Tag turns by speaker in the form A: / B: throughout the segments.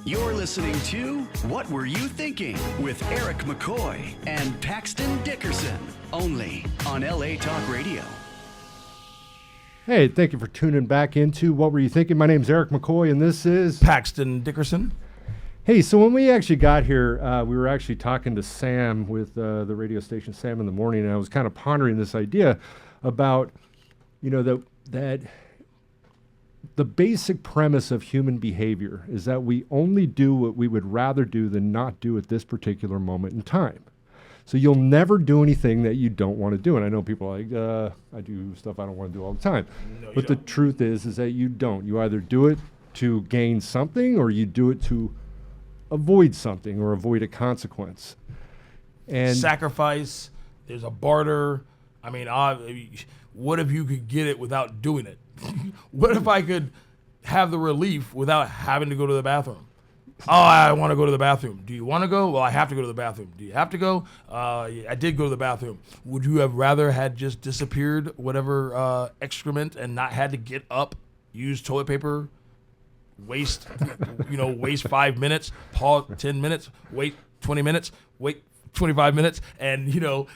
A: You're listening to What Were You Thinking with Eric McCoy and Paxton Dickerson, only on LA Talk Radio.
B: Hey, thank you for tuning back into What Were You Thinking? My name's Eric McCoy, and this is
C: Paxton Dickerson.
B: Hey, so when we actually got here, we were actually talking to Sam with the radio station Sam in the Morning, and I was kind of pondering this idea about, that the basic premise of human behavior is that we only do what we would rather do than not do at this particular moment in time. So you'll never do anything that you don't want to do. And I know people are like, I do stuff I don't want to do all the time. No, but the truth is that you don't. You either do it to gain something or you do it to avoid something or avoid a consequence. And
C: sacrifice, there's a barter. I mean, what if you could get it without doing it? What if I could have the relief without having to go to the bathroom? Oh, I want to go to the bathroom. Do you want to go? Well, I have to go to the bathroom. Do you have to go? I did go to the bathroom. Would you have rather had just disappeared whatever excrement and not had to get up, use toilet paper, waste 5 minutes, pause 10 minutes, wait 20 minutes, wait 25 minutes, and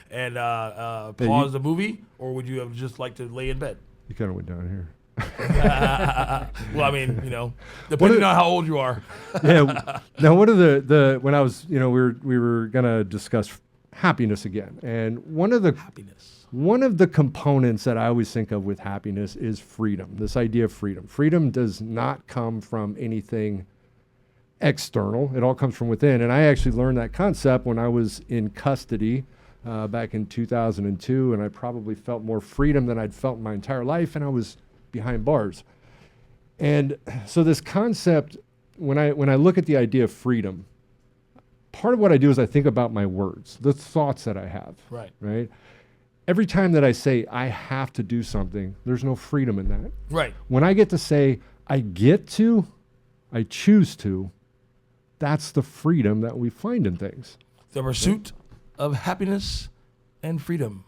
C: pause the movie? Or would you have just liked to lay in bed?
B: You kind of went down here.
C: Well, I mean, depending on how old you are.
B: Yeah. Now, one of the when I was, we were gonna discuss happiness again, and one of the components that I always think of with happiness is freedom. This idea of freedom. Freedom does not come from anything external. It all comes from within. And I actually learned that concept when I was in custody back in 2002, and I probably felt more freedom than I'd felt in my entire life, and I was behind bars. And so this concept, when I look at the idea of freedom, part of what I do is I think about my words, the thoughts that I have. Right? Every time that I say I have to do something, there's no freedom in that.
C: Right.
B: When I get to say I get to, I choose to, that's the freedom that we find in things.
C: The pursuit of happiness and freedom.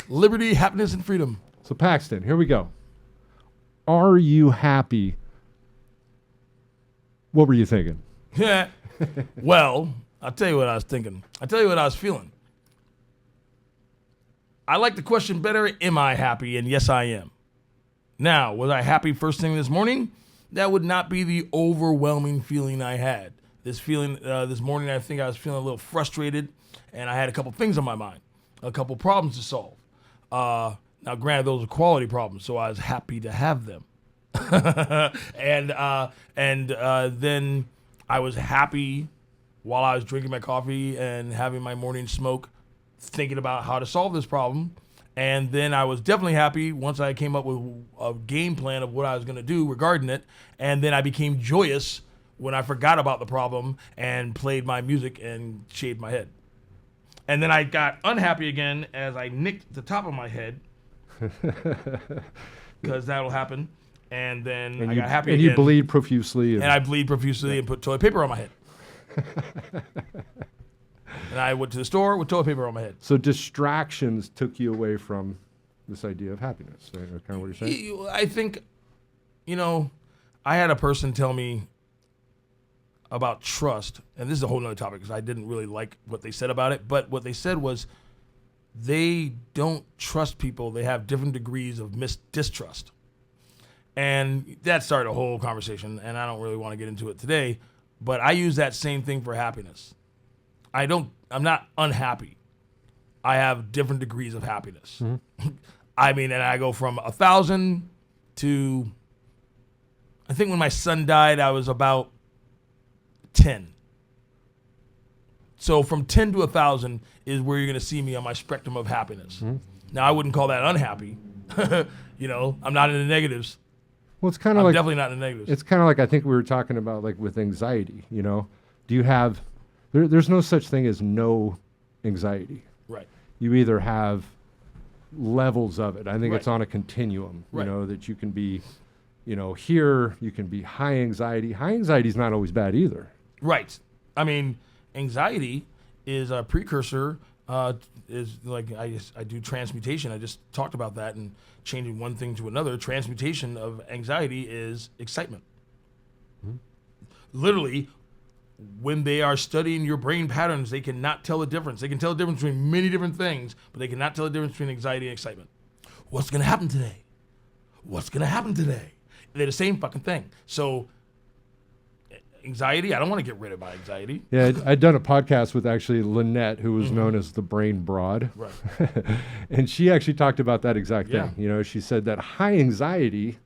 C: Liberty, happiness, and freedom.
B: So Paxton, here we go. Are you happy? What were you thinking?
C: Yeah. Well, I'll tell you what I was thinking. I'll tell you what I was feeling. I like the question better, am I happy? And yes, I am. Now, was I happy first thing this morning? That would not be the overwhelming feeling I had. This morning, I think I was feeling a little frustrated, and I had a couple things on my mind, a couple problems to solve. Now, granted, those are quality problems, so I was happy to have them. and then I was happy while I was drinking my coffee and having my morning smoke, thinking about how to solve this problem. And then I was definitely happy once I came up with a game plan of what I was going to do regarding it. And then I became joyous when I forgot about the problem and played my music and shaved my head. And then I got unhappy again as I nicked the top of my head, because that'll happen. And then I got happy again.
B: And you bleed profusely.
C: And I bleed profusely and put toilet paper on my head. And I went to the store with toilet paper on my head.
B: So distractions took you away from this idea of happiness, right? That's kind of what you're saying?
C: I think, I had a person tell me about trust, and this is a whole nother topic because I didn't really like what they said about it, but what they said was they don't trust people. They have different degrees of distrust. And that started a whole conversation, and I don't really want to get into it today, but I use that same thing for happiness. I'm not unhappy. I have different degrees of happiness. Mm-hmm. And I go from 1,000 to, I think when my son died, I was about 10. So from 10 to 1,000 is where you're going to see me on my spectrum of happiness. Mm-hmm. Now, I wouldn't call that unhappy. I'm not in the negatives.
B: Well, it's kind of like,
C: definitely not in the negatives.
B: It's kind of like, I think we were talking about, like with anxiety, do you have, there's no such thing as no anxiety.
C: Right.
B: You either have levels of it. I think
C: Right.
B: it's on a continuum,
C: Right.
B: That you can be, here, you can be high anxiety. High anxiety is not always bad either.
C: Right. Anxiety is a precursor, is like I do transmutation. I just talked about that and changing one thing to another. Transmutation of anxiety is excitement. Mm-hmm. literally, when they are studying your brain patterns, they cannot tell the difference. They can tell the difference between many different things, but they cannot tell the difference between anxiety and excitement. What's going to happen today? What's going to happen today? They're the same fucking thing. So anxiety, I don't want to get rid of my anxiety.
B: Yeah, I'd done a podcast with actually Lynette, who was known as the brain broad.
C: Right.
B: And she actually talked about that exact thing.
C: Yeah.
B: You know, she said that high anxiety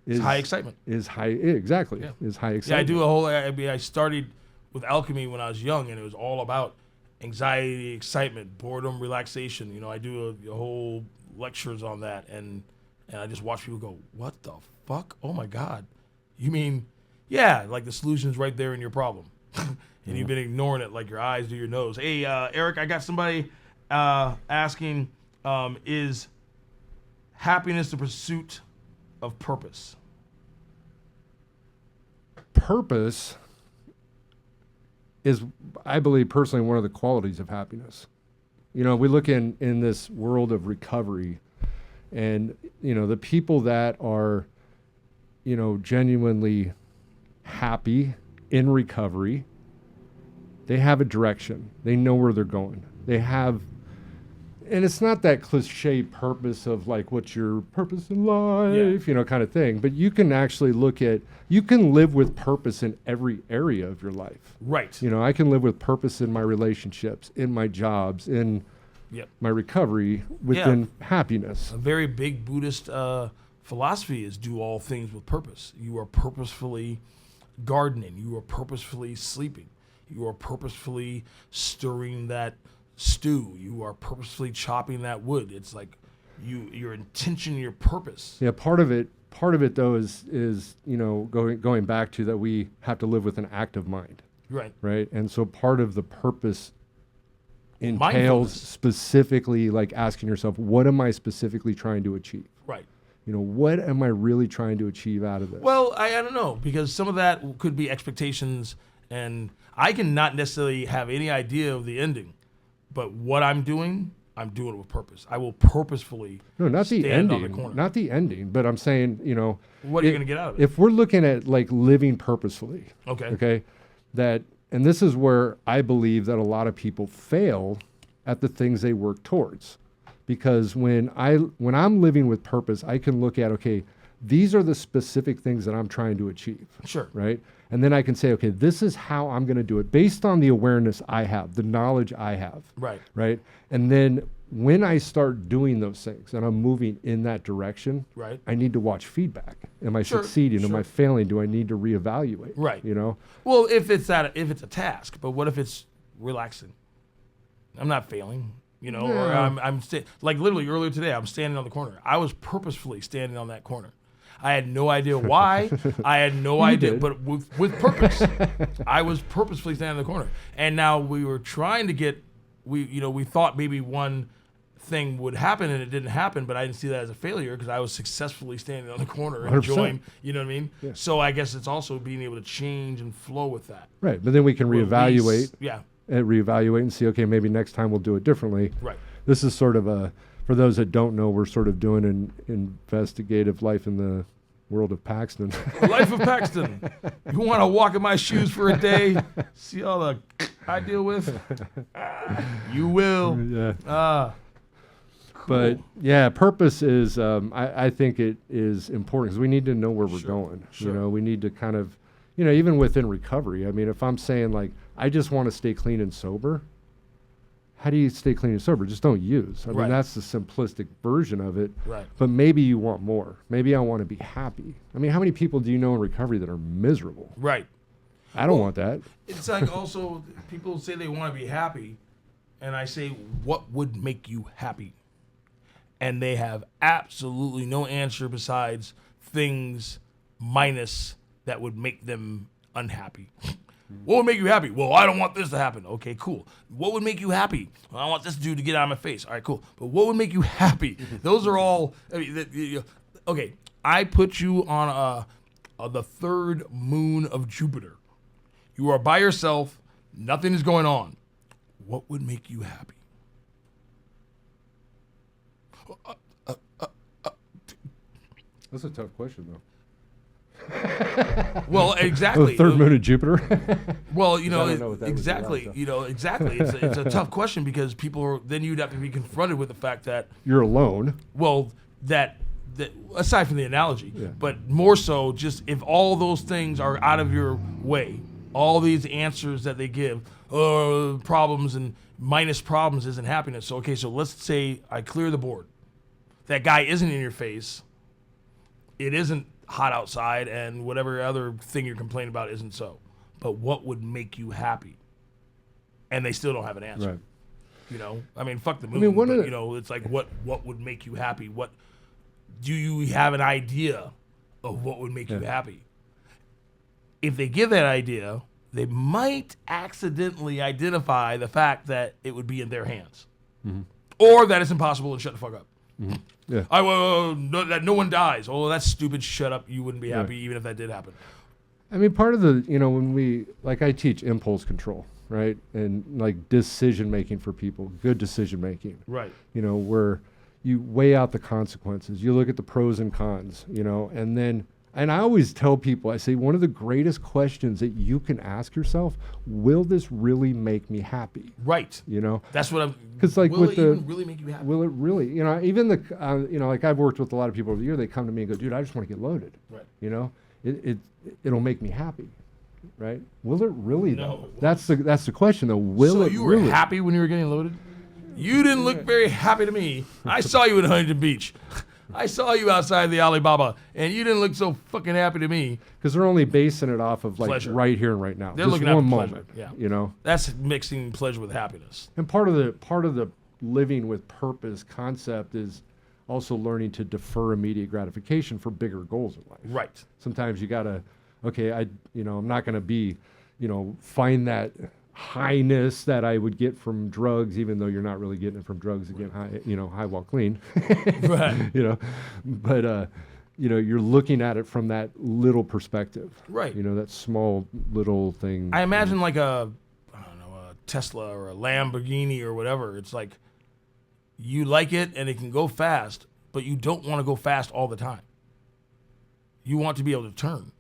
B: is
C: High excitement.
B: Is high, exactly,
C: Yeah.
B: is high
C: Yeah, I
B: excitement.
C: do a whole, I started with alchemy when I was young, and it was all about anxiety, excitement, boredom, relaxation. You know, I do a whole lectures on that, and I just watch people go, what the fuck? Oh my God. You mean, yeah, like the solution's right there in your problem. And you've been ignoring it like your eyes do your nose. Hey, Eric, I got somebody asking, is happiness the pursuit of purpose?
B: Purpose is, I believe personally, one of the qualities of happiness. You know, we look in this world of recovery, and, you know, the people that are, you know, genuinely happy in recovery, they have a direction. They know where they're going. They have, and it's not that cliche purpose of like, what's your purpose in life, you know, kind of thing. But you can actually look at, you can live with purpose in every area of your life.
C: Right.
B: You know, I can live with purpose in my relationships, in my jobs, in my recovery, within happiness.
C: A very big Buddhist philosophy is do all things with purpose. You are purposefully gardening. You are purposefully sleeping. You are purposefully stirring that stew. You are purposefully chopping that wood. It's like your intention, your purpose.
B: Yeah, part of it though is you know, going back to that we have to live with an active mind.
C: Right.
B: Right. And so part of the purpose entails
C: Mindfulness.
B: specifically like asking yourself, what am I specifically trying to achieve?
C: Right.
B: You know, what am I really trying to achieve out of this?
C: Well, I don't know, because some of that could be expectations, and I can not necessarily have any idea of the ending, but what I'm doing it with purpose. I will purposefully
B: no, not the
C: stand
B: ending,
C: on the corner.
B: not the ending, but I'm saying, you know,
C: What are you going to get out of it?
B: if we're looking at like living purposefully,
C: Okay.
B: that, and this is where I believe that a lot of people fail at the things they work towards. Because when I'm living with purpose, I can look at, okay, these are the specific things that I'm trying to achieve.
C: Sure.
B: Right? And then I can say, okay, this is how I'm going to do it based on the awareness I have, the knowledge I have.
C: Right.
B: Right? And then when I start doing those things and I'm moving in that direction,
C: Right.
B: I need to watch feedback. Am I
C: Sure,
B: succeeding? Am
C: sure.
B: I failing? Do I need to reevaluate?
C: Right.
B: You know?
C: Well, if it's a task, but what if it's relaxing? I'm not failing, you know, or I'm like literally earlier today, I'm standing on the corner. I was purposefully standing on that corner. I had no idea why. I had no idea,
B: did.
C: but with purpose. I was purposefully standing in the corner. And now we were trying to get, we thought maybe one thing would happen and it didn't happen, but I didn't see that as a failure because I was successfully standing on the corner
B: 100%.
C: enjoying, you know what I mean?
B: Yeah.
C: So I guess it's also being able to change and flow with that.
B: Right. But then we can reevaluate.
C: Release. Yeah.
B: Reevaluate and see, okay, maybe next time we'll do it differently.
C: Right.
B: This is sort of for those that don't know, we're sort of doing an investigative life in the world of Paxton.
C: Life of Paxton. You want to walk in my shoes for a day? See all the I deal with? You will.
B: Yeah. But yeah, purpose is, I think it is important because we need to know where we're going.
C: Sure.
B: You know, we need to kind of, you know, even within recovery. I mean, if I'm saying like, I just want to stay clean and sober, how do you stay clean and sober? Just don't use. I
C: Right.
B: mean, that's the simplistic version of it.
C: Right.
B: But maybe you want more. Maybe I want to be happy. I mean, how many people do you know in recovery that are miserable?
C: Right.
B: I don't want that.
C: It's like also people say they want to be happy, and I say, what would make you happy? And they have absolutely no answer besides things minus that would make them unhappy. What would make you happy? Well, I don't want this to happen. Okay, cool. What would make you happy? Well, I want this dude to get out of my face. All right, cool. But what would make you happy? Those are all. I mean, okay, I put you on the third moon of Jupiter. You are by yourself. Nothing is going on. What would make you happy?
B: That's a tough question, though.
C: Well, exactly.
B: The third moon of Jupiter.
C: Well, you know,
B: I don't know what that would be
C: exactly.
B: like, so.
C: You know, exactly. It's a tough question because then you'd have to be confronted with the fact that,
B: You're alone.
C: well, that aside from the analogy,
B: Yeah.
C: but more so, just if all those things are out of your way, all these answers that they give, problems and minus problems isn't happiness. So okay, so let's say I clear the board. That guy isn't in your face. It isn't hot outside, and whatever other thing you're complaining about isn't so. But what would make you happy? And they still don't have an answer.
B: Right.
C: You know, I mean, fuck the moon.
B: one of
C: but,
B: the-
C: you know, it's like what would make you happy? What do you have an idea of what would make you happy? If they give that idea, they might accidentally identify the fact that it would be in their hands, or that it's impossible and shut the fuck up.
B: Yeah.
C: That no one dies. Oh, that's stupid. Shut up. You wouldn't be happy even if that did happen.
B: I mean, part of the, you know, when we, like I teach impulse control, right? And like decision making for people, good decision making.
C: Right.
B: You know, where you weigh out the consequences, you look at the pros and cons, you know, and I always tell people, I say, one of the greatest questions that you can ask yourself, will this really make me happy?
C: Right.
B: You know?
C: That's what I'm.
B: 'Cause, like,
C: will
B: with
C: it
B: the-
C: even really make you happy?
B: Will it really, you know, even you know, like I've worked with a lot of people over the year, they come to me and go, dude, I just want to get loaded.
C: Right.
B: You know, it'll make me happy, right? Will it really
C: No.
B: though? That's the question though. Will
C: So
B: it
C: you were
B: really?
C: happy when you were getting loaded? You didn't look very happy to me. I saw you in Huntington Beach. I saw you outside the Alibaba, and you didn't look so fucking happy to me.
B: Because they're only basing it off of like
C: Pleasure.
B: right here and right now.
C: They're
B: Just
C: looking at
B: one
C: pleasure,
B: moment.
C: yeah.
B: You know,
C: That's mixing pleasure with happiness.
B: and part of the living with purpose concept is also learning to defer immediate gratification for bigger goals in life.
C: Right.
B: Sometimes you gotta, okay, I'm not gonna be, find that highness that I would get from drugs, even though you're not really getting it from drugs again, high while clean,
C: Right.
B: but you're looking at it from that little perspective,
C: Right.
B: that small little thing.
C: I imagine like a Tesla or a Lamborghini or whatever. It's like you like it and it can go fast, but you don't want to go fast all the time. You want to be able to turn.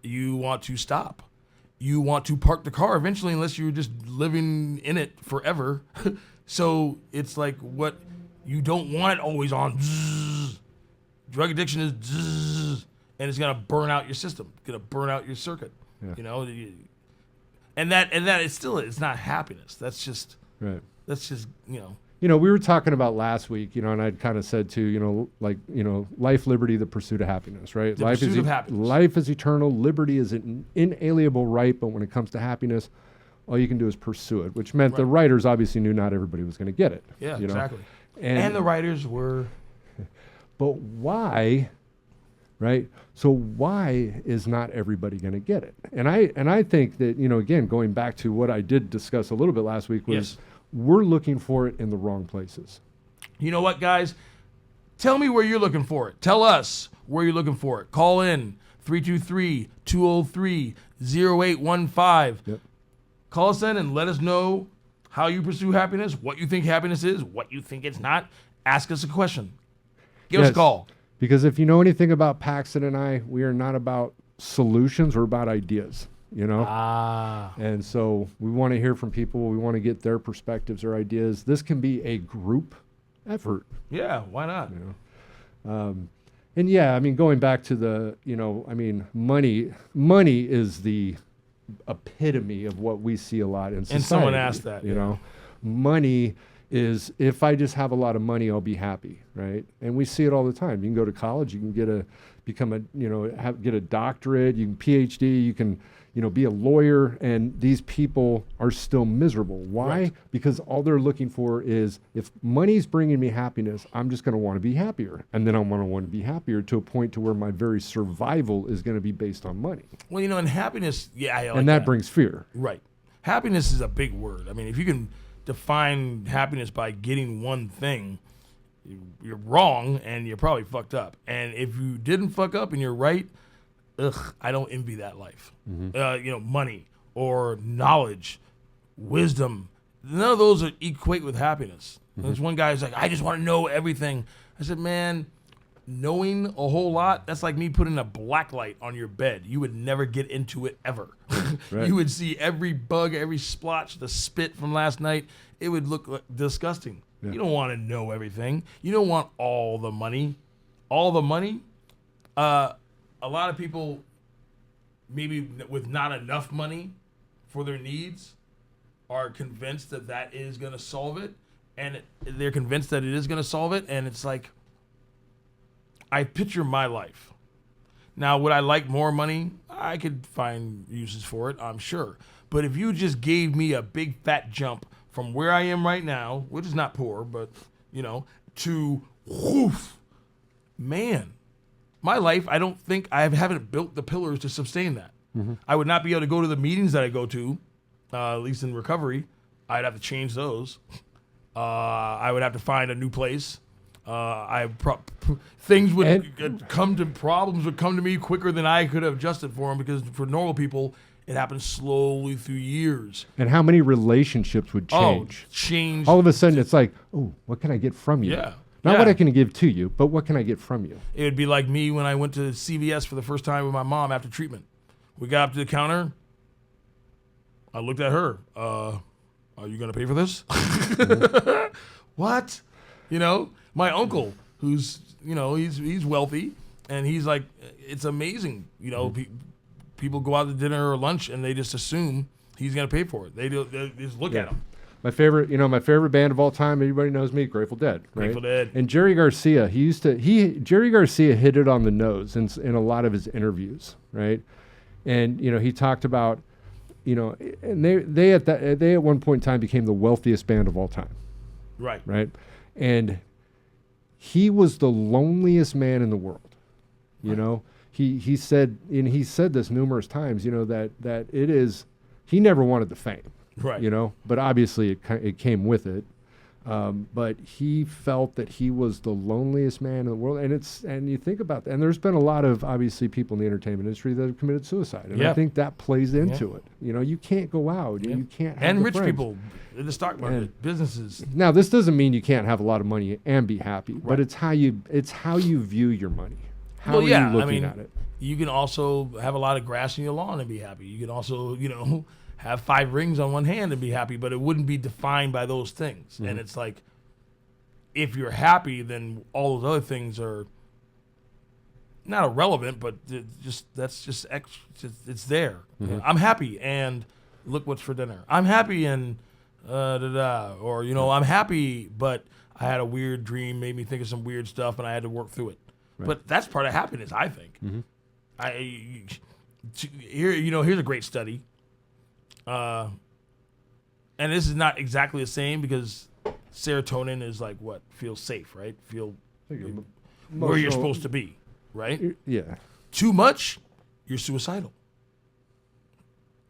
C: You want to stop. You want to park the car eventually, unless you're just living in it forever. So it's like what you don't want it always on. Zzz. Drug addiction is zzz, and it's gonna burn out your system. It's gonna burn out your circuit.
B: Yeah.
C: And that it's not happiness. That's just
B: Right. We were talking about last week, and I'd kind of said too, life, liberty, the pursuit of happiness, right?
C: The
B: Life
C: pursuit
B: is
C: of happiness.
B: Life is eternal. Liberty is an inalienable right, but when it comes to happiness, all you can do is pursue it, which meant the writers obviously knew not everybody was going to get it.
C: Yeah, exactly.
B: And
C: the writers were.
B: But why, right? So why is not everybody going to get it? And I think that, again, going back to what I did discuss a little bit last week was we're looking for it in the wrong places.
C: You know what, guys? Tell me where you're looking for it. Tell us where you're looking for it. Call in 323-203-0815.
B: Yep.
C: Call us in and let us know how you pursue happiness, what you think happiness is, what you think it's not. Ask us a question. Give us a call.
B: Because if you know anything about Paxton and I, we are not about solutions, we're about ideas, And so we want to hear from people. We want to get their perspectives or ideas. This can be a group effort.
C: Yeah, why not?
B: Going back to the, money is the epitome of what we see a lot in society.
C: And someone asked that.
B: Money is, if I just have a lot of money, I'll be happy, right? And we see it all the time. You can go to college, you can get a doctorate, you can PhD, you can, be a lawyer, and these people are still miserable. Why?
C: Right.
B: Because all they're looking for is, if money's bringing me happiness, I'm just going to want to be happier, and then I'm going to want to be happier to a point to where my very survival is going to be based on money.
C: Well, and happiness, I like
B: and that brings fear.
C: Right. Happiness is a big word. I mean, if you can define happiness by getting one thing, you're wrong and you're probably fucked up. And if you didn't fuck up and you're right, I don't envy that life. Money or knowledge, wisdom, none of those equate with happiness. There's one guy who's like, I just want to know everything. I said, man, knowing a whole lot, that's like me putting a black light on your bed. You would never get into it ever.
B: Right.
C: You would see every bug, every splotch, the spit from last night. It would look disgusting.
B: Yeah.
C: You don't want to know everything. You don't want all the money. All the money. A lot of people, maybe with not enough money for their needs, are convinced that that is going to solve it. And they're convinced that it is going to solve it. And it's like, I picture my life. Now, would I like more money? I could find uses for it, I'm sure. But if you just gave me a big fat jump from where I am right now, which is not poor, but, to whoof, man, my life, I don't think I haven't built the pillars to sustain that. Mm-hmm. I would not be able to go to the meetings that I go to, at least in recovery. I'd have to change those. I would have to find a new place. Things would problems would come to me quicker than I could have adjusted for them, because for normal people, it happens slowly through years.
B: And how many relationships would change?
C: Change.
B: All of a sudden, it's like, oh, what can I get from you?
C: Yeah.
B: Not what I can give to you, but what can I get from you?
C: It would be like me when I went to CVS for the first time with my mom after treatment. We got up to the counter. I looked at her. Are you going to pay for this? Mm-hmm. What? My uncle, who's, he's wealthy, and he's like, it's amazing. People go out to dinner or lunch, and they just assume he's going to pay for it. They just look at him.
B: My favorite band of all time, everybody knows me, Grateful Dead, right?
C: Grateful Dead.
B: And Jerry Garcia, Jerry Garcia hit it on the nose in a lot of his interviews, right? And, he talked about, and they at one point in time became the wealthiest band of all time.
C: Right.
B: Right. And he was the loneliest man in the world. He said, and he said this numerous times, that it is, he never wanted the fame.
C: Right.
B: But obviously it came with it. But he felt that he was the loneliest man in the world. And you think about that. And there's been a lot of, obviously, people in the entertainment industry that have committed suicide. And I think that plays into it. You can't go out. You can't have
C: And rich
B: friends.
C: people in the stock market, businesses.
B: Now, this doesn't mean you can't have a lot of money and be happy. Right. But it's how you view your money. How are you looking at it?
C: You can also have a lot of grass in your lawn and be happy. You can also, have 5 rings on one hand and be happy, but it wouldn't be defined by those things. Mm-hmm. And it's like, if you're happy, then all those other things are not irrelevant, but that's just extra, it's there.
B: Mm-hmm.
C: I'm happy, and look what's for dinner. I'm happy, and or I'm happy, but I had a weird dream, made me think of some weird stuff, and I had to work through it. Right. But that's part of happiness, I think. Mm-hmm. Here's a great study. And this is not exactly the same, because serotonin is like what feels safe, right? Where you're supposed to be, right?
B: Yeah.
C: Too much, you're suicidal.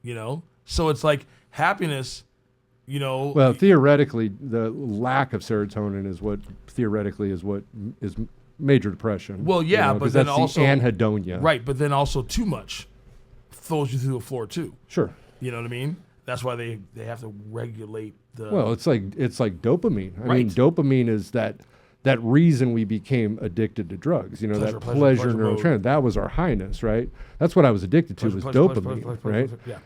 C: So it's like happiness.
B: Well, theoretically, the lack of serotonin is what is major depression.
C: Well, yeah, but then
B: that's
C: also
B: the anhedonia,
C: right? But then also too much throws you through the floor too.
B: Sure.
C: You know what I mean? That's why they have to regulate the.
B: Well, it's like dopamine. I
C: Right.
B: mean, dopamine is that reason we became addicted to drugs. That pleasure neurotransmitter. That was our highness, right? That's what I was addicted to, was dopamine, right?
C: Yeah.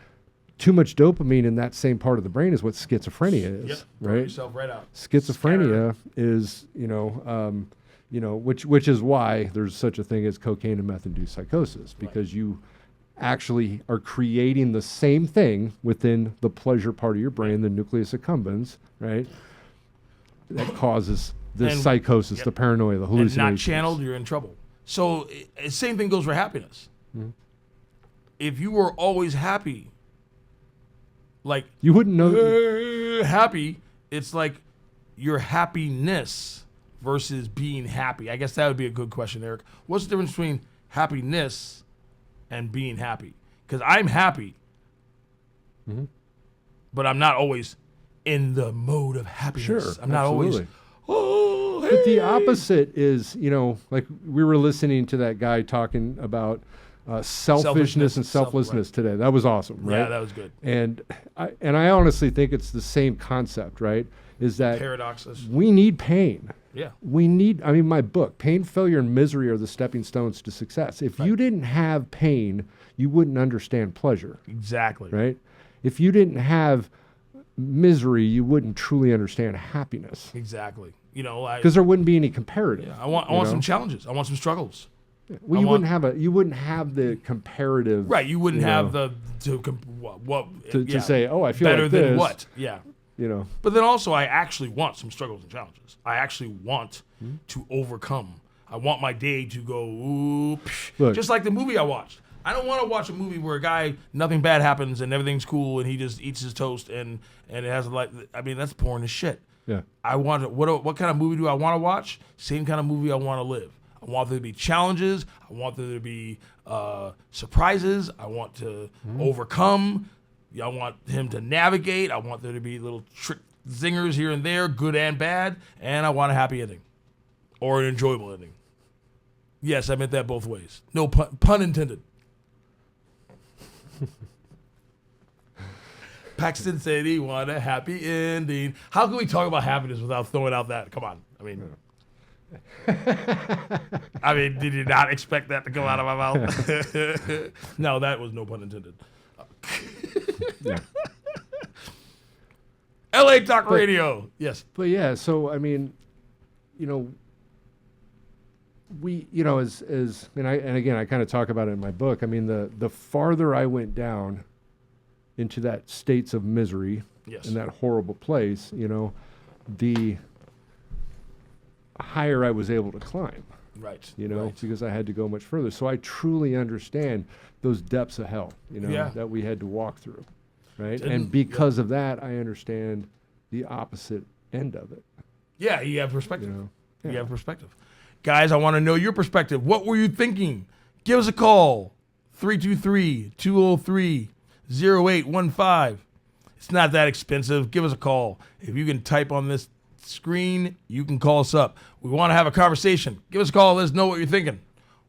B: Too much dopamine in that same part of the brain is what schizophrenia is,
C: Yep.
B: right?
C: Yourself right out.
B: Schizophrenia is, which is why there's such a thing as cocaine and meth-induced psychosis, because you actually are creating the same thing within the pleasure part of your brain, the nucleus accumbens, right? That causes the psychosis, the paranoia, the hallucinations.
C: And not channeled, you're in trouble. So same thing goes for happiness. Mm-hmm. If you were always happy, like
B: you wouldn't know
C: happy, it's like your happiness versus being happy. I guess that would be a good question, Eric. What's the difference between happiness and being happy? Because I'm happy,
B: mm-hmm.
C: but I'm not always in the mode of happiness.
B: Sure,
C: I'm not
B: absolutely.
C: always.
B: But the opposite is, like we were listening to that guy talking about selfishness and selflessness today. That was awesome, right?
C: Yeah, that was good.
B: And I honestly think it's the same concept, right? Is that
C: paradoxes.
B: We need pain.
C: Yeah.
B: We need, I mean, my book, Pain, Failure, and Misery are the stepping stones to success. If you didn't have pain, you wouldn't understand pleasure.
C: Exactly.
B: Right? If you didn't have misery, you wouldn't truly understand happiness.
C: Exactly.
B: Because there wouldn't be any comparative.
C: I want some challenges. I want some struggles.
B: Well, you wouldn't have the comparative.
C: Right. You wouldn't have to
B: say, oh, I feel
C: better
B: like
C: than
B: this.
C: what? Yeah.
B: But
C: then also, I actually want some struggles and challenges. I actually want to overcome. I want my day to go, ooh,
B: Look,
C: just like the movie I watched. I don't want to watch a movie where a guy, nothing bad happens and everything's cool and he just eats his toast and it has that's boring as shit.
B: Yeah.
C: I want what kind of movie do I want to watch? Same kind of movie I want to live. I want there to be challenges. I want there to be surprises. I want to overcome. I want him to navigate. I want there to be little trick zingers here and there, good and bad. And I want a happy ending or an enjoyable ending. Yes, I meant that both ways. No pun intended. Paxton said he wanted a happy ending. How can we talk about happiness without throwing out that? Come on. I mean, did you not expect that to come out of my mouth? No, that was no pun intended.
B: Yeah.
C: LA Talk Radio. Yes.
B: But yeah, so I mean, we, and again, I kind of talk about it in my book. I mean, the farther I went down into that states of misery,
C: yes,
B: in that horrible place, the higher I was able to climb.
C: Right.
B: Right. Because I had to go much further. So I truly understand those depths of hell, that we had to walk through. Right. And because of that, I understand the opposite end of it.
C: Yeah, you have perspective. You have perspective. Guys, I want to know your perspective. What were you thinking? Give us a call. 323-203-0815. It's not that expensive. Give us a call. If you can type on this screen, you can call us up. We want to have a conversation. Give us a call. Let us know what you're thinking.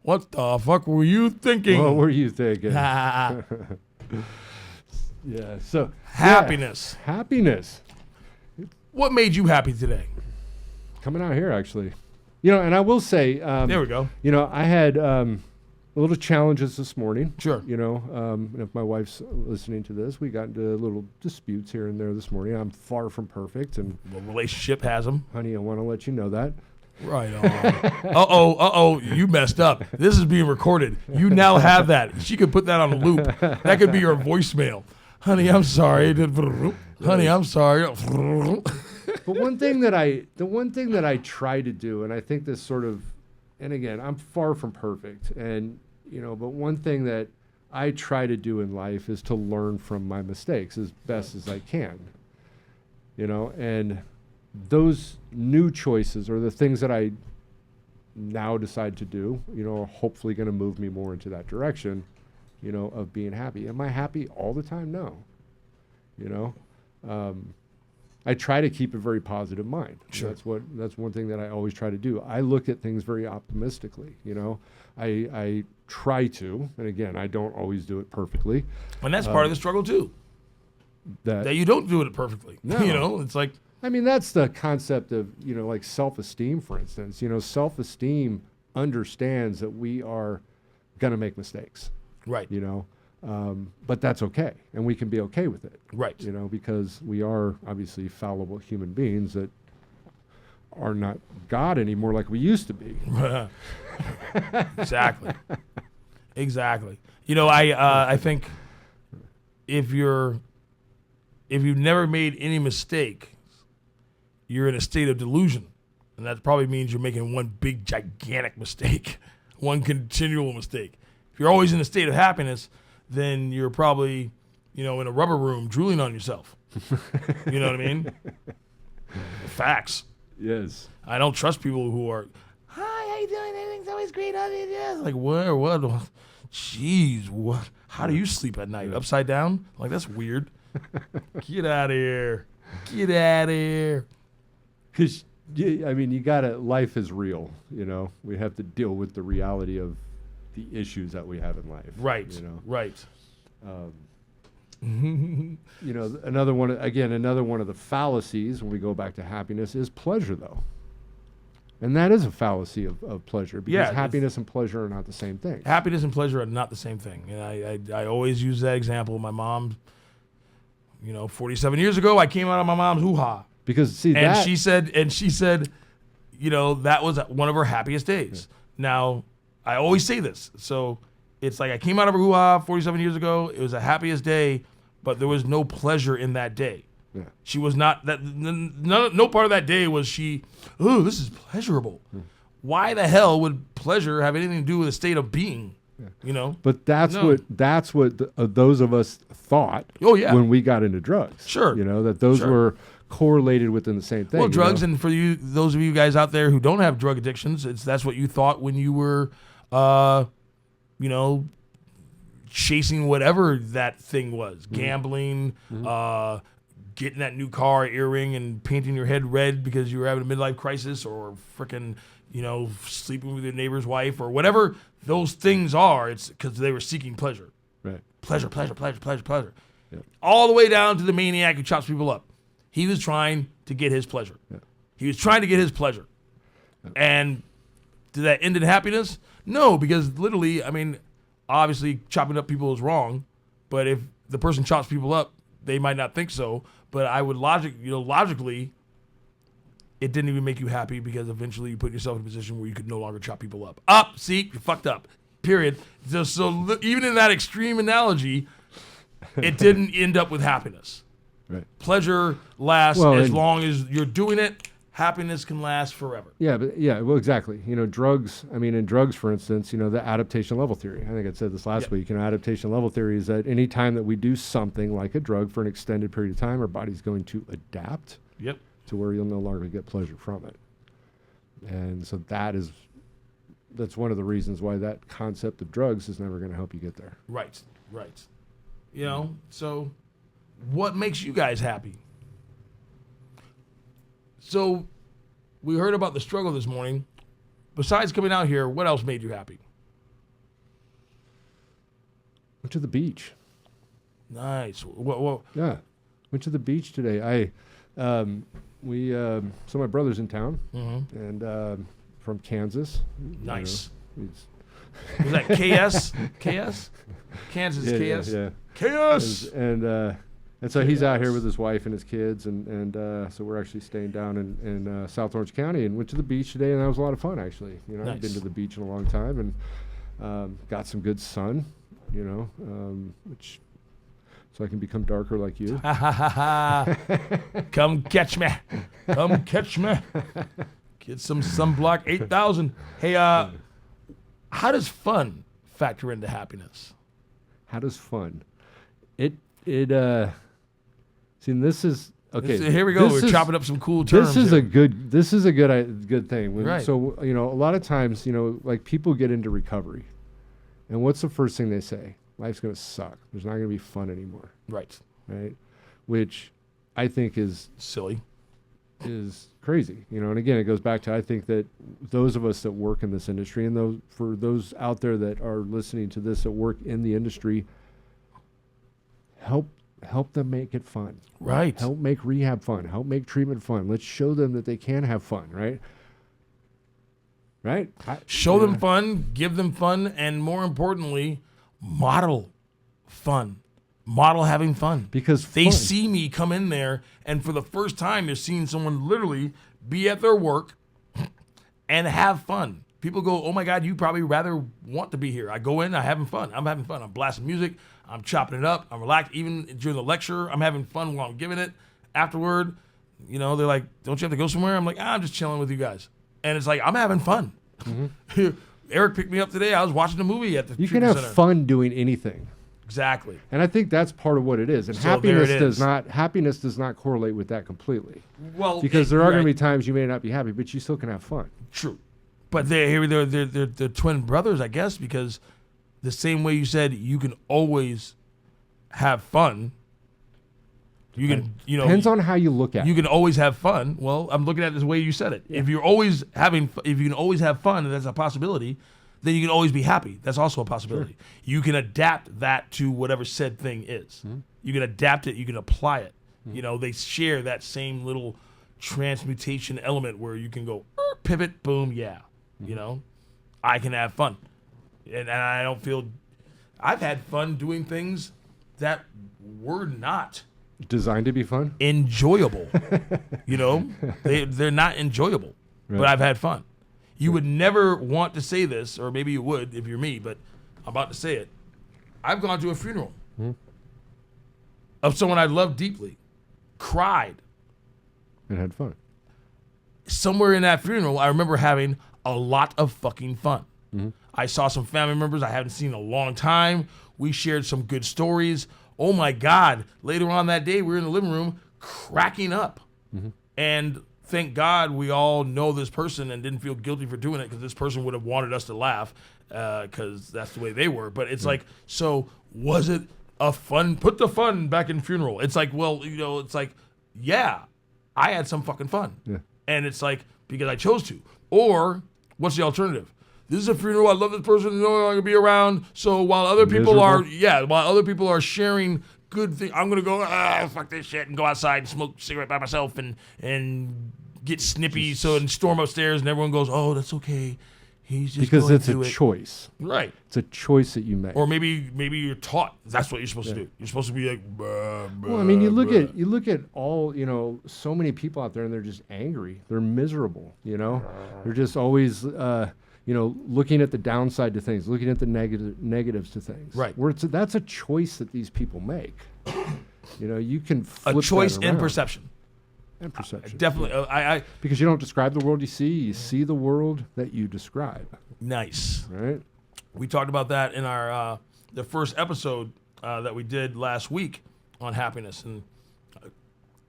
C: What the fuck were you thinking?
B: What were you thinking? Yeah. So
C: happiness.
B: Yeah, happiness.
C: What made you happy today?
B: Coming out here, actually. And I will say,
C: there we go.
B: I had little challenges this morning.
C: Sure.
B: And if my wife's listening to this, we got into little disputes here and there this morning. I'm far from perfect, and
C: relationship has them.
B: Honey, I want to let you know that.
C: Right on. Uh-oh, you messed up. This is being recorded. You now have that. She could put that on a loop. That could be your voicemail. Honey, I'm sorry. Honey, I'm sorry.
B: But the one thing that I try to do, and I think this sort of, and again, I'm far from perfect, and but one thing that I try to do in life is to learn from my mistakes as best as I can. And those new choices or the things that I now decide to do, are hopefully going to move me more into that direction, of being happy. Am I happy all the time? No. I try to keep a very positive mind.
C: Sure.
B: That's one thing that I always try to do. I look at things very optimistically. I try to, and again, I don't always do it perfectly.
C: And that's part of the struggle too. That you don't do it perfectly.
B: No.
C: It's like,
B: I mean, that's the concept of, like self-esteem, for instance. Self-esteem understands that we are going to make mistakes.
C: Right.
B: But that's okay, and we can be okay with it.
C: Right.
B: Because we are obviously fallible human beings that are not God anymore like we used to be.
C: Exactly. I think if you've never made any mistake, you're in a state of delusion, and that probably means you're making one big gigantic mistake, one continual mistake. If you're always in a state of happiness, then you're probably, in a rubber room drooling on yourself. You know what I mean? Facts.
B: Yes.
C: I don't trust people who are, hi, how you doing? Everything's always great. Like, what? Jeez, what? How do you sleep at night? Upside down? Like, that's weird. Get out of here. Get out of here.
B: Because, you gotta, life is real, We have to deal with the reality of the issues that we have in life.
C: Right. Right.
B: Another one of the fallacies when we go back to happiness is pleasure, though. And that is a fallacy of pleasure, because
C: Yeah,
B: happiness and pleasure are not the same thing.
C: Happiness and pleasure are not the same thing. And I always use that example. My mom, 47 years ago, I came out of my mom's hoo-ha.
B: Because see
C: And
B: that
C: she said, that was one of her happiest days. Now, I always say this. So it's like I came out of her hoo-ha 47 years ago. It was the happiest day, but there was no pleasure in that day.
B: Yeah.
C: She was not that. No part of that day was she. Oh, this is pleasurable. Why the hell would pleasure have anything to do with a state of being?
B: But that's
C: No.
B: what those of us thought.
C: Oh, yeah.
B: When we got into drugs.
C: Sure.
B: That those
C: Sure.
B: were correlated within the same thing.
C: Well, drugs, and for those of you guys out there who don't have drug addictions, that's what you thought when you were, chasing whatever that thing was, gambling, getting that new car, earring, and painting your head red because you were having a midlife crisis, or frickin', sleeping with your neighbor's wife, or whatever those things are. It's because they were seeking pleasure.
B: Right.
C: Pleasure.
B: Yeah.
C: All the way down to the maniac who chops people up. He was trying to get his pleasure.
B: Yeah.
C: He was trying to get his pleasure. Yeah. And did that end in happiness? No, because literally, obviously chopping up people is wrong, but if the person chops people up, they might not think so. But I would logically, it didn't even make you happy, because eventually you put yourself in a position where you could no longer chop people up. See, you fucked up. Period. So even in that extreme analogy, it didn't end up with happiness.
B: Right.
C: Pleasure lasts as long as you're doing it. Happiness can last forever.
B: Well, exactly. Drugs. In drugs, for instance, the adaptation level theory. I think I said this last week. Adaptation level theory is that any time that we do something like a drug for an extended period of time, our body's going to adapt.
C: Yep.
B: To where you'll no longer get pleasure from it. And so that's one of the reasons why that concept of drugs is never going to help you get there.
C: Right. So what makes you guys happy? So we heard about the struggle this morning. Besides coming out here, what else made you happy?
B: Went to the beach.
C: Nice. Well,
B: yeah. Went to the beach today. So my brother's in town, and from Kansas.
C: Nice. Was that KS? KS? Kansas KS?
B: Yeah.
C: KS!
B: And so he's out here with his wife and his kids, and so we're actually staying down in South Orange County, and went to the beach today, and that was a lot of fun, actually.
C: Nice.
B: I've been to the beach in a long time, and got some good sun, which... So I can become darker like you.
C: Come catch me. Come catch me. Get some sunblock 8,000. Hey, how does fun factor into happiness?
B: How does fun? See, this is okay.
C: Here we go. We're chopping up some cool terms.
B: This is a good thing.
C: Right.
B: So, a lot of times, like people get into recovery, and what's the first thing they say? Life's going to suck. There's not going to be fun anymore.
C: Right.
B: Which I think is
C: silly,
B: is crazy. And again, it goes back to, I think that those of us that work in this industry, and for those out there that are listening to this that work in the industry, help them make it fun.
C: Right.
B: Help make rehab fun. Help make treatment fun. Let's show them that they can have fun. Right.
C: Show them fun. Give them fun, and more importantly, model fun. Model having fun.
B: Because
C: they see me come in there, and for the first time, they're seeing someone literally be at their work and have fun. People go, oh my God, you probably rather want to be here. I go in, I'm having fun. I'm blasting music. I'm chopping it up. I'm relaxed. Even during the lecture, I'm having fun while I'm giving it. Afterward, they're like, don't you have to go somewhere? I'm like, I'm just chilling with you guys. And it's like, I'm having fun. Mm-hmm. Eric picked me up today. I was watching a movie at the
B: You can have
C: center.
B: fun doing anything.
C: Exactly.
B: And I think that's part of what it is. And
C: So
B: happiness does not correlate with that completely.
C: Well,
B: because there are going to be times you may not be happy, but you still can have fun.
C: True. But they're twin brothers, I guess, because the same way you said you can always have fun. You can,
B: depends on how you look at it.
C: You can always have fun. Well, I'm looking at it the way you said it. Yeah. If you can always have fun, and that's a possibility, then you can always be happy. That's also a possibility. Sure. You can adapt that to whatever said thing is. Mm-hmm. You can adapt it. You can apply it. Mm-hmm. They share that same little transmutation element where you can go pivot, boom, yeah. You know, I can have fun. And I don't feel, I've had fun doing things that were not
B: Designed to be fun?
C: enjoyable. You know, they're not enjoyable, but
B: Right.
C: I've had fun. You would never want to say this, or maybe you would if you're me, but I'm about to say it. I've gone to a funeral of someone I loved deeply, cried.
B: And had fun.
C: Somewhere in that funeral, I remember having a lot of fucking fun. I saw some family members I haven't seen in a long time. We shared some good stories. Oh my God. Later on that day, we were in the living room cracking up. And thank God we all know this person and didn't feel guilty for doing it, because this person would have wanted us to laugh because that's the way they were. But it's like, so was it a fun, put the fun back in funeral. It's like, well, you know, it's like, yeah, I had some fucking fun.
B: Yeah.
C: And it's like, because I chose to. Or what's the alternative? This is a funeral. I love this person. No longer be around. So while other people are sharing good things, I'm gonna go fuck this shit and go outside and smoke a cigarette by myself and get snippy. And storm upstairs and everyone goes, oh, that's okay. He's just
B: Because
C: going
B: it's
C: through
B: a
C: it.
B: choice.
C: Right.
B: It's a choice that you make.
C: Or maybe you're taught that's what you're supposed to do. You're supposed to be like,
B: Well, I mean, you look at all, you know, so many people out there, and they're just angry. They're miserable. You know, they're just always, you know, looking at the downside to things, looking at the negatives to things.
C: Right.
B: That's a choice that these people make. You know, you can flip
C: a choice
B: that
C: in
B: around.
C: perception.
B: And perception.
C: Definitely. I
B: Because you don't describe the world you see the world that you describe.
C: nice.
B: Right.
C: We talked about that in our the first episode that we did last week on happiness, and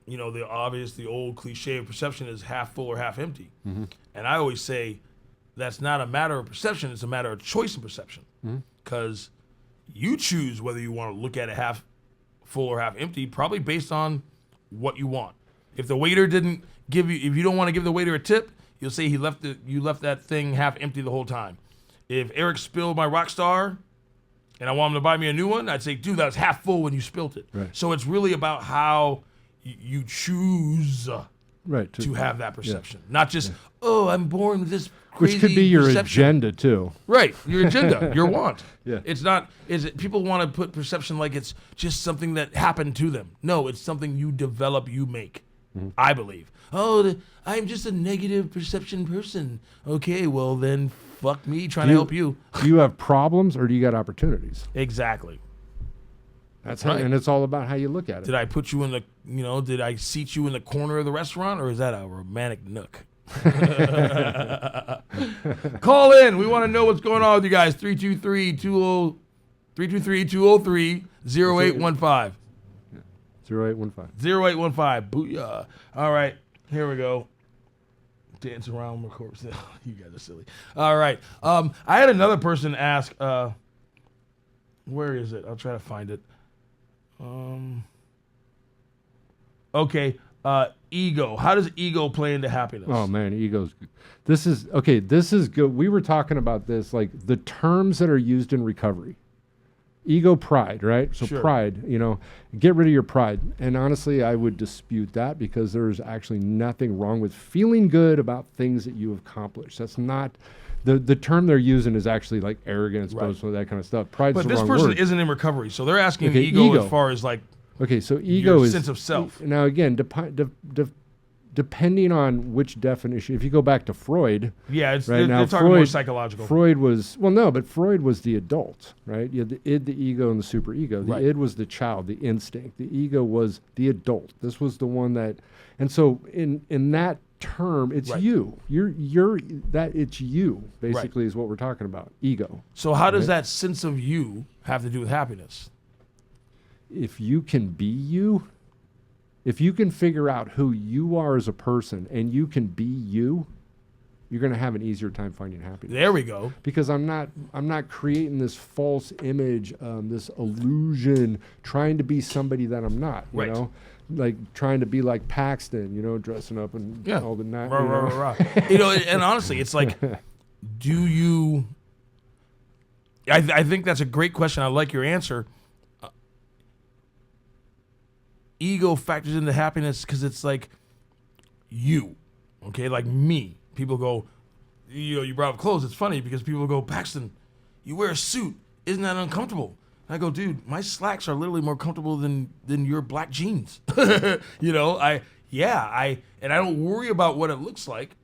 C: you know, the old cliche of perception is half full or half empty. And I always say that's not a matter of perception; it's a matter of choice and perception. Because you choose whether you want to look at it half full or half empty, probably based on what you want. If the waiter didn't give you, if you don't want to give the waiter a tip, you'll say you left that thing half empty the whole time. If Eric spilled my Rockstar and I want him to buy me a new one, I'd say, dude, that was half full when you spilled it.
B: Right.
C: So it's really about how you choose
B: Right.
C: to have that perception. Not just, oh, I'm born with this crazy
B: Which could be your
C: perception.
B: agenda too.
C: Right, your agenda, your want.
B: Yeah.
C: It's not, people want to put perception like it's just something that happened to them. No, it's something you develop, you make, I believe. Oh, I'm just a negative perception person. Okay, well then fuck me trying to help you.
B: Do you have problems or do you got opportunities?
C: Exactly.
B: That's
C: right.
B: and it's all about how you look at it.
C: Did I put you in the, did I seat you in the corner of the restaurant, or is that a romantic nook? Call in. We want to know what's going on with you guys. 323-203-0815.
B: 0815.
C: 0815. Booyah. All right. Here we go. Dance around my corpse. You guys are silly. All right. I had another person ask, where is it? I'll try to find it. Okay. Ego. How does ego play into happiness?
B: Oh man, ego's good. This is good. We were talking about this, like the terms that are used in recovery. Ego, pride, right? So
C: Sure.
B: pride, get rid of your pride. And honestly, I would dispute that, because there's actually nothing wrong with feeling good about things that you have accomplished. That's not the term they're using is actually like arrogance,
C: Right.
B: boastful, that kind of stuff. Pride's
C: But
B: the
C: this
B: wrong
C: person
B: word.
C: isn't in recovery, so they're asking
B: Okay,
C: ego
B: ego.
C: as far as like
B: Okay, so ego
C: your
B: is
C: sense of self.
B: Now again, depending on which definition. If you go back to Freud,
C: Yeah, it's
B: right
C: they're
B: now,
C: talking more psychological.
B: Freud was but Freud was the adult, right? You had the id, the ego, and the superego. The
C: Right.
B: id was the child, the instinct. The ego was the adult. This was the one that, and so in that term, it's
C: Right.
B: you. You're that. It's you. Basically, is what we're talking about. Ego.
C: So how does
B: Right.
C: that sense of you have to do with happiness?
B: If you can be you, if you can figure out who you are as a person and you can be you, you're going to have an easier time finding happiness.
C: There we go.
B: Because I'm not creating this false image, this illusion, trying to be somebody that I'm not, you
C: Right.
B: know? Like trying to be like Paxton, dressing up and
C: Yeah.
B: all the night.
C: Rah, rah, rah, rah. And honestly, it's like, do you? I think that's a great question. I like your answer. Ego factors into happiness because it's like you, okay, like me. people go, you brought up clothes. It's funny because people go, Paxton, you wear a suit. Isn't that uncomfortable? And I go, dude, my slacks are literally more comfortable than your black jeans. And I don't worry about what it looks like.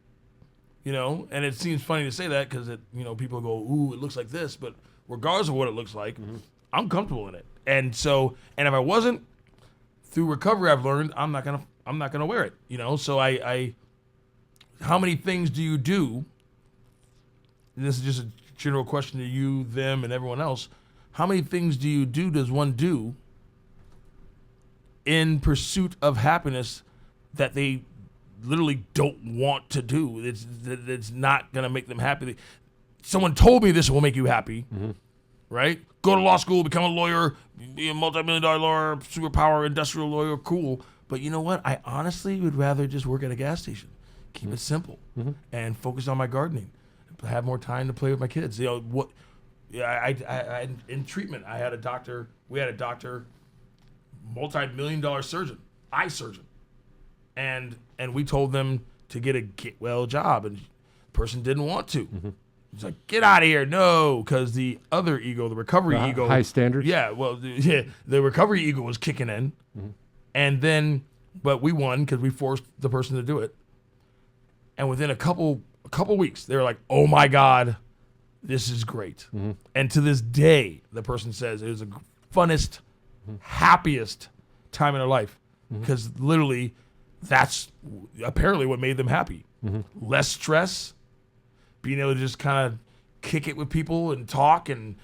C: And it seems funny to say that because people go, ooh, it looks like this, but regardless of what it looks like, I'm comfortable in it. And so, and if I wasn't, through recovery, I've learned I'm not gonna wear it. So I how many things do you do? And this is just a general question to you, them, and everyone else. How many things does one do in pursuit of happiness that they literally don't want to do? It's not going to make them happy. Someone told me this will make you happy, right? Go to law school, become a lawyer, be a multi-million-dollar lawyer, superpower, industrial lawyer, cool. But you know what? I honestly would rather just work at a gas station, keep it simple, and focus on my gardening, have more time to play with my kids. I in treatment, I had a doctor. We had a doctor, multi-million-dollar surgeon, eye surgeon, and we told them to get a get well job, and the person didn't want to. He's like, get out of here, no, because the other ego, the recovery ego,
B: high standards.
C: Yeah, well, the recovery ego was kicking in, and then, but we won because we forced the person to do it, and within a couple weeks, they were like, oh my God, this is great. And to this day, the person says it was the funnest, happiest time in their life because literally that's apparently what made them happy. Less stress, being able to just kind of kick it with people and talk, and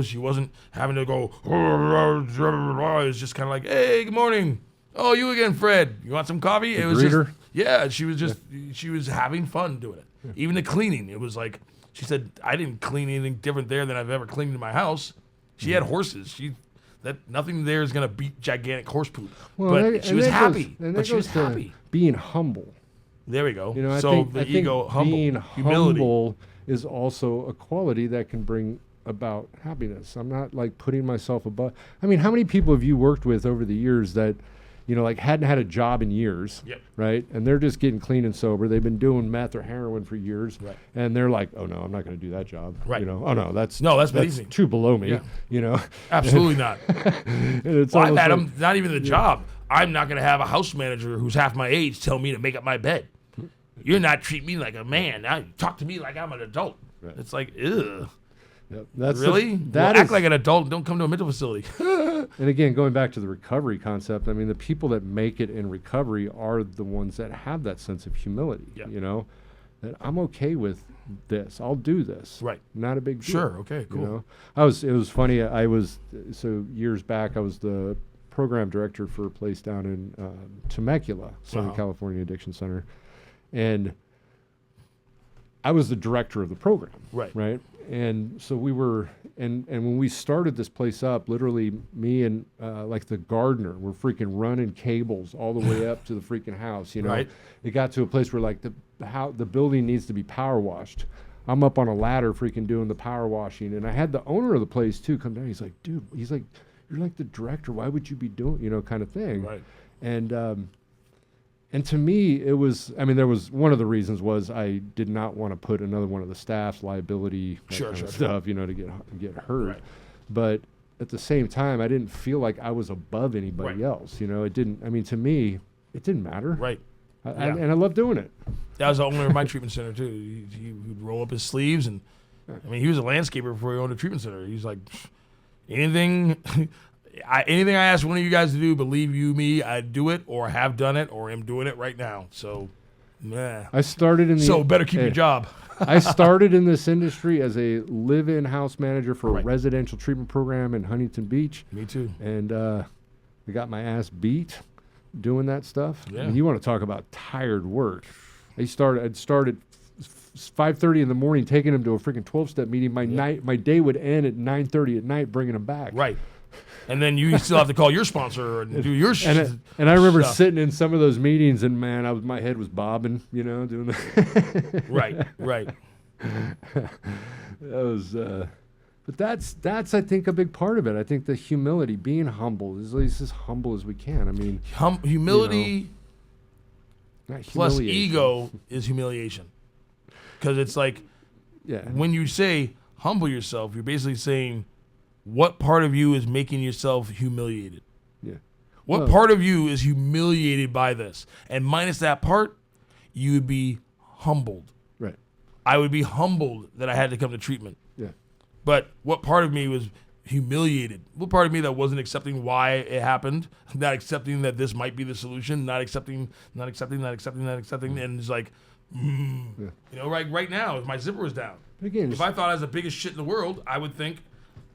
C: she wasn't having to go. It was just kind of like, hey, good morning. Oh, you again, Fred. You want some coffee? It was just, she was having fun doing it. Even the cleaning, it was like, she said, I didn't clean anything different there than I've ever cleaned in my house. She had horses. Nothing there is going to beat gigantic horse poop.
B: Well,
C: but she was happy. She was happy.
B: Being humble.
C: There we go.
B: I
C: so
B: think
C: ego, humble,
B: being
C: humility.
B: humble is also a quality that can bring about happiness. I'm not like putting myself above. I mean, how many people have you worked with over the years that, like hadn't had a job in years, right? And they're just getting clean and sober. They've been doing meth or heroin for years, and they're like, "Oh no, I'm not going to do that job."
C: Right.
B: Oh no, that's
C: easy.
B: too below me.
C: Absolutely not.
B: It's
C: I've had them. Not even the job. I'm not going to have a house manager who's half my age tell me to make up my bed. You're not treating me like a man. Now you talk to me like I'm an adult. Right. It's like, ugh.
B: Yep. That's
C: really? Act like an adult and don't come to a mental facility.
B: And again, going back to the recovery concept, I mean, the people that make it in recovery are the ones that have that sense of humility, that I'm okay with this. I'll do this.
C: Right.
B: Not a big deal.
C: Sure. Okay, cool.
B: It was funny. So years back, I was the program director for a place down in Temecula, Southern California Addiction Center. And I was the director of the program. Right. And so we were, and when we started this place up, literally me and like the gardener were freaking running cables all the way up to the freaking house.
C: Right.
B: It got to a place where like the building needs to be power washed. I'm up on a ladder freaking doing the power washing, and I had the owner of the place too come down. He's like, dude, you're like the director. Why would you be doing, kind of thing.
C: Right.
B: And to me, it was, there was one of the reasons was I did not want to put another one of the staff's liability stuff, to get hurt. Right. But at the same time, I didn't feel like I was above anybody else. It didn't, to me, it didn't matter.
C: Right.
B: And I love doing it.
C: That was the owner of my treatment center, too. He'd roll up his sleeves, and, he was a landscaper before he owned a treatment center. He's like, anything I ask one of you guys to do, believe you me, I do it or have done it or am doing it right now. So,
B: I started in the...
C: So better keep your job.
B: I started in this industry as a live-in house manager for a residential treatment program in Huntington Beach.
C: Me too.
B: And I got my ass beat doing that stuff.
C: Yeah.
B: You want to talk about tired work. I'd start at 5:30 in the morning, taking them to a freaking 12-step meeting. My day would end at 9:30 at night, bringing them back.
C: Right. And then you still have to call your sponsor and do your
B: shit. And I remember sitting in some of those meetings, and man, my head was bobbing, doing that.
C: Right.
B: That was, but that's I think a big part of it. I think the humility, being humble, is at least as humble as we can.
C: Humility plus ego is humiliation. Because it's like, when you say humble yourself, you're basically saying, what part of you is making yourself humiliated?
B: Yeah.
C: What part of you is humiliated by this? And minus that part, you would be humbled.
B: Right.
C: I would be humbled that I had to come to treatment.
B: Yeah.
C: But what part of me was humiliated? What part of me that wasn't accepting why it happened, not accepting that this might be the solution, not accepting, and it's like, you know, right now, if my zipper was down,
B: Again,
C: if I thought I was the biggest shit in the world, I would think,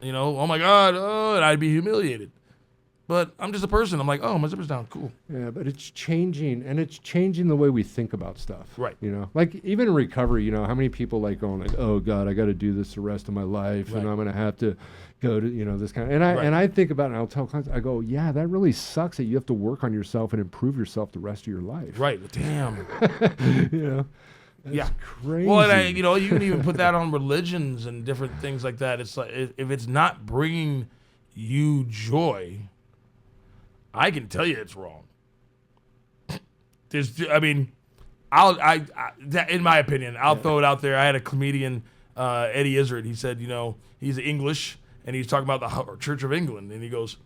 C: you know, oh my God, and I'd be humiliated. But I'm just a person. I'm like, oh, my zipper's down. Cool.
B: Yeah, but it's changing, and it's changing the way we think about stuff.
C: Right.
B: You know, like even in recovery, you know, how many people like going like, oh God, I got to do this the rest of my life, and I'm going to have to go to, you know, this kind of, and I think about it, and I'll tell clients, I go, yeah, that really sucks that you have to work on yourself and improve yourself the rest of your life.
C: Right. Damn.
B: You know. That's crazy.
C: Well, and you know, you can even put that on religions and different things like that. It's like, if it's not bringing you joy, I can tell you it's wrong. I mean, in my opinion, I'll throw it out there. I had a comedian, Eddie Izzard. He said, you know, he's English, and he's talking about the Church of England, and he goes,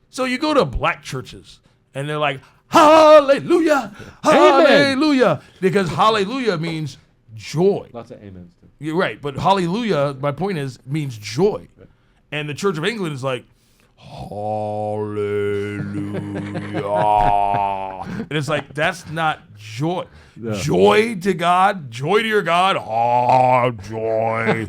C: so you go to black churches, and they're like, hallelujah, hallelujah, because hallelujah means joy.
B: Lots of amens too.
C: You're right, but hallelujah, my point is, means joy.
B: Right.
C: And the Church of England is like, hallelujah. And it's like, that's not joy.
B: No.
C: Joy to God, joy to your God. Oh, joy.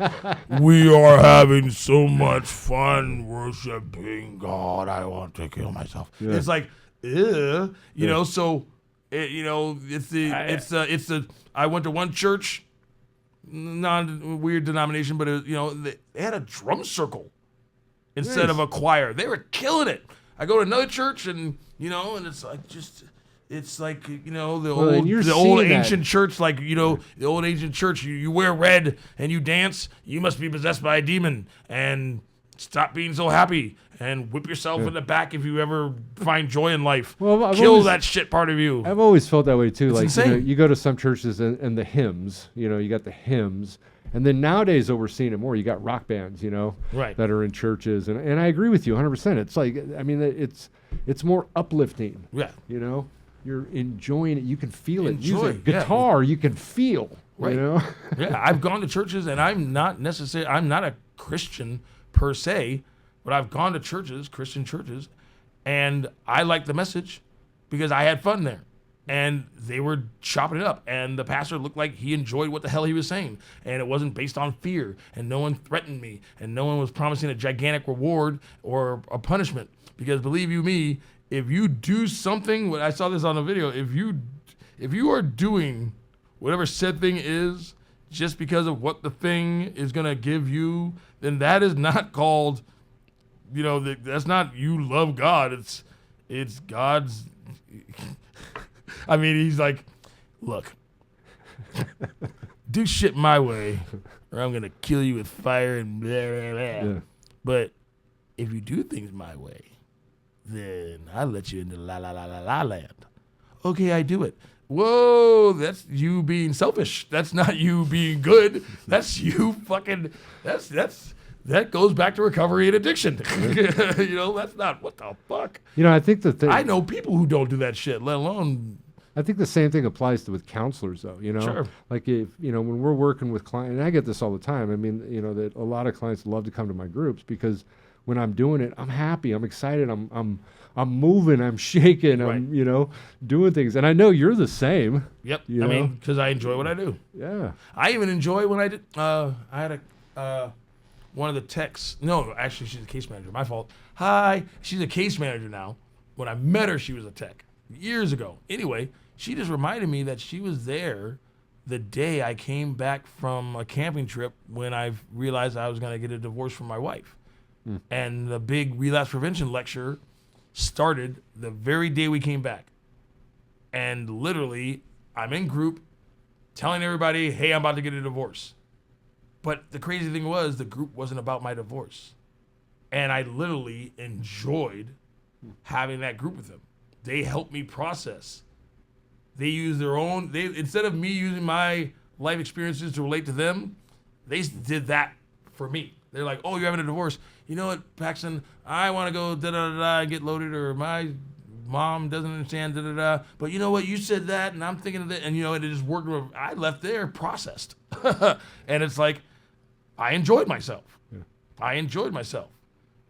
C: We are having so much fun worshiping God. I want to kill myself. Yeah. It's like, you know, so, you know, I went to one church, non-weird denomination, but, you know, they had a drum circle instead of a choir. They were killing it. I go to another church, and you know, and it's like you know, the old ancient church, like, you know, the old ancient church. You wear red and you dance. You must be possessed by a demon, and stop being so happy and whip yourself in the back if you ever find joy in life.
B: Well,
C: kill that shit part of you.
B: I've always felt that way too.
C: It's
B: like
C: insane.
B: you know, you go to some churches and the hymns. You know, you got the hymns. And then nowadays, though, we're seeing it more. You got rock bands, you know, that are in churches, and I agree with you 100%. It's like, I mean, it's more uplifting.
C: Yeah,
B: you know, you're enjoying it. You can feel it.
C: Enjoy.
B: Music, guitar, you can feel.
C: Right.
B: You know.
C: Yeah, I've gone to churches, and I'm not a Christian per se, but I've gone to churches, Christian churches, and I liked the message because I had fun there. And they were chopping it up, and the pastor looked like he enjoyed what the hell he was saying, and it wasn't based on fear, and no one threatened me, and no one was promising a gigantic reward or a punishment. Because believe you me, if you do something, I saw this on a video, if you are doing whatever said thing is just because of what the thing is gonna give you, then that is not called, you know, that's not you love God. It's God's. I mean, he's like, look, do shit my way, or I'm going to kill you with fire and blah, blah, blah. Yeah. But if you do things my way, then I let you into la, la, la, la, la land. Okay, I do it. Whoa, that's you being selfish. That's not you being good. That's you fucking, that goes back to recovery and addiction. You know, that's not, what the fuck?
B: You know, I think I
C: know people who don't do that shit, let alone.
B: I think the same thing applies with counselors, though. You know,
C: sure.
B: Like if you know when we're working with clients, and I get this all the time. I mean, you know that a lot of clients love to come to my groups because when I'm doing it, I'm happy, I'm excited, I'm moving, I'm shaking,
C: right.
B: I'm, you know, doing things, and I know you're the same.
C: Yep.
B: I
C: mean, because I enjoy what I do.
B: Yeah.
C: I even enjoy when I did. I had one of the techs. No, actually, she's a case manager. My fault. Hi. She's a case manager now. When I met her, she was a tech years ago. Anyway, she just reminded me that she was there the day I came back from a camping trip when I realized I was going to get a divorce from my wife. And the big relapse prevention lecture started the very day we came back. And literally, I'm in group telling everybody, hey, I'm about to get a divorce. But the crazy thing was the group wasn't about my divorce. And I literally enjoyed having that group with them. They helped me process. They use their own, instead of me using my life experiences to relate to them, they did that for me. They're like, oh, you're having a divorce. You know what, Paxton? I want to go da-da-da-da and get loaded, or my mom doesn't understand da-da-da. But you know what? You said that, and I'm thinking of that. And, it just worked. I left there processed. And it's like, I enjoyed myself. Yeah. I enjoyed myself.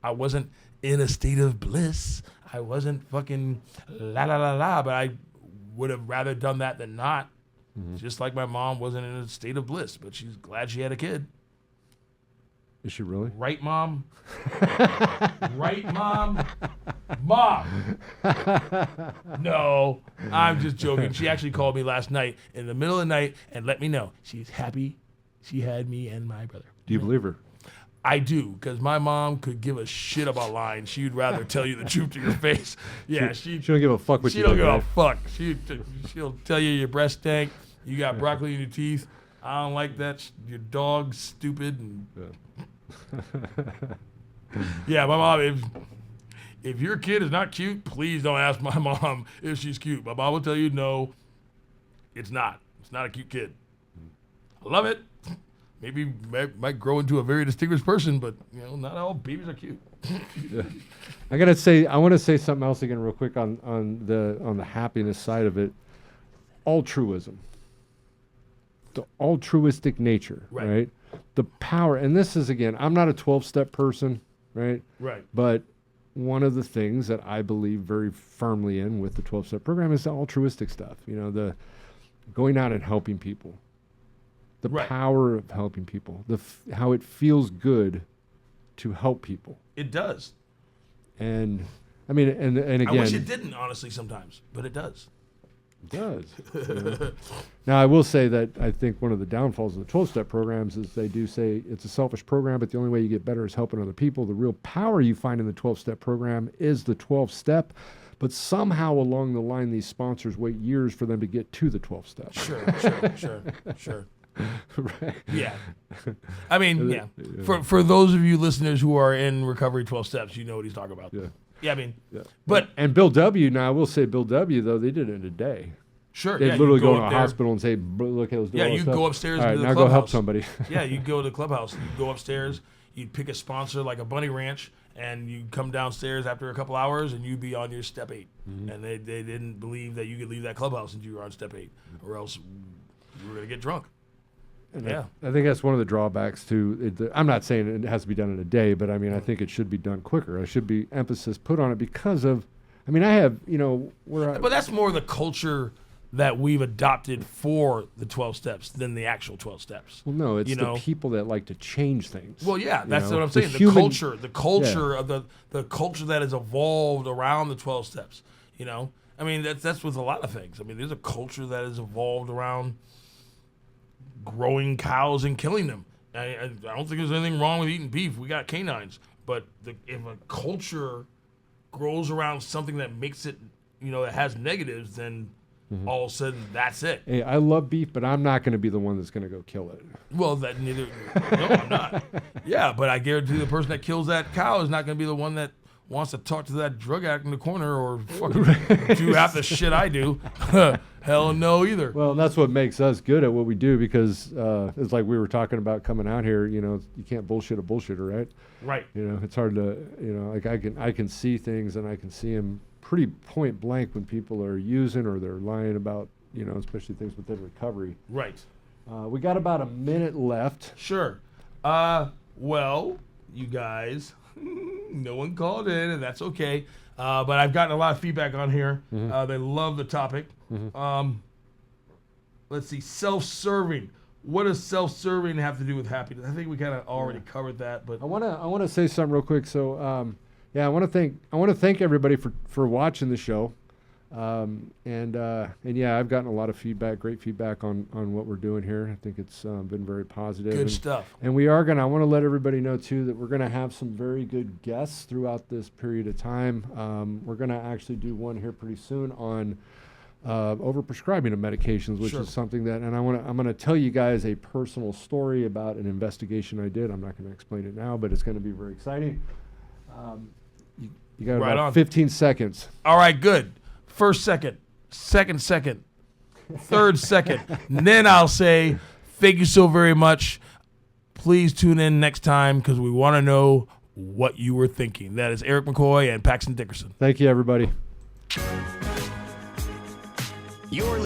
C: I wasn't in a state of bliss. I wasn't fucking la-la-la-la, but I would have rather done that than not. Mm-hmm. Just like my mom wasn't in a state of bliss, but she's glad she had a kid.
B: Is she really?
C: Right, Mom? Right, Mom? Mom! No, I'm just joking. She actually called me last night in the middle of the night and let me know she's happy she had me and my brother.
B: Do you believe her?
C: I do, because my mom could give a shit about lying. She'd rather tell you the truth to your face. Yeah,
B: she don't give a fuck what you do.
C: She don't give a fuck. She'll tell you your breast stank, you got broccoli in your teeth. I don't like that. Your dog's stupid. And yeah, my mom, if your kid is not cute, please don't ask my mom if she's cute. My mom will tell you, no, it's not. It's not a cute kid. I love it. Maybe might grow into a very distinguished person, but not all babies are cute.
B: Yeah. I want to say something else again real quick on the happiness side of it. Altruism. The altruistic nature, right? The power, and this is, again, I'm not a 12-step person, right?
C: Right.
B: But one of the things that I believe very firmly in with the 12-step program is the altruistic stuff. The going out and helping people. The power of helping people, how it feels good to help people.
C: It does.
B: And I mean, and again,
C: I wish it didn't, honestly, sometimes, but it does.
B: It does. Now, I will say that I think one of the downfalls of the 12-step programs is they do say it's a selfish program, but the only way you get better is helping other people. The real power you find in the 12-step program is the 12-step, but somehow along the line, these sponsors wait years for them to get to the 12-step.
C: Sure.
B: Right.
C: Yeah. I mean, yeah. For those of you listeners who are in Recovery 12 Steps, you know what he's talking about.
B: Yeah.
C: Yeah, I mean,
B: but and Bill W. Now, I will say Bill W. though, they did it in a day.
C: Sure.
B: They'd literally go to a hospital and say, "Look, let's do all this
C: you
B: stuff."
C: go upstairs.
B: All right,
C: into the
B: now
C: clubhouse.
B: go help somebody.
C: Yeah, you go to the clubhouse. You go upstairs. You'd pick a sponsor like a Bunny Ranch, and you come downstairs after a couple hours, and you'd be on your step 8. Mm-hmm. And they didn't believe that you could leave that clubhouse until you were on step 8, or else you were gonna get drunk.
B: And
C: yeah,
B: I think that's one of the drawbacks to it. I'm not saying it has to be done in a day, but I mean, I think it should be done quicker. There should be emphasis put on it because of, I mean, I have,
C: but that's more the culture that we've adopted for the 12 steps than the actual 12 steps.
B: Well, no, it's the people that like to change things.
C: Well, yeah, that's what I'm saying. The culture of the culture that has evolved around the 12 steps. I mean, that's with a lot of things. I mean, there's a culture that has evolved around growing cows and killing them. I don't think there's anything wrong with eating beef. We got canines. But if a culture grows around something that makes it, that has negatives, then all of a sudden that's it.
B: Hey, I love beef, but I'm not going to be the one that's going to go kill it.
C: Well, no, I'm not. Yeah, but I guarantee the person that kills that cow is not going to be the one that wants to talk to that drug addict in the corner or fucking do half the shit I do. Hell no either.
B: Well, that's what makes us good at what we do, because it's like we were talking about coming out here, you can't bullshit a bullshitter, right?
C: Right.
B: It's hard to, like I can see things, and I can see them pretty point blank when people are using or they're lying about, especially things within recovery.
C: Right.
B: We got about a minute left.
C: Sure. Well, you guys, no one called in, and that's okay. But I've gotten a lot of feedback on here. Mm-hmm. They love the topic. Mm-hmm. Let's see, self-serving. What does self-serving have to do with happiness? I think we kind of already covered that, but
B: I want to say something real quick. So, I want to thank everybody for watching the show. And I've gotten a lot of feedback, great feedback on what we're doing here. I think it's been very positive.
C: Good stuff.
B: And I want to let everybody know too that we're going to have some very good guests throughout this period of time. We're going to actually do one here pretty soon on overprescribing of medications, which is something that, and I'm going to tell you guys a personal story about an investigation I did. I'm not going to explain it now, but it's going to be very exciting. You got about 15 seconds.
C: All right, good. First second, second second, third second. And then I'll say Thank you so very much. Please tune in next time because we want to know what you were thinking. That is Eric McCoy and Paxton Dickerson.
B: Thank you, everybody.
A: You're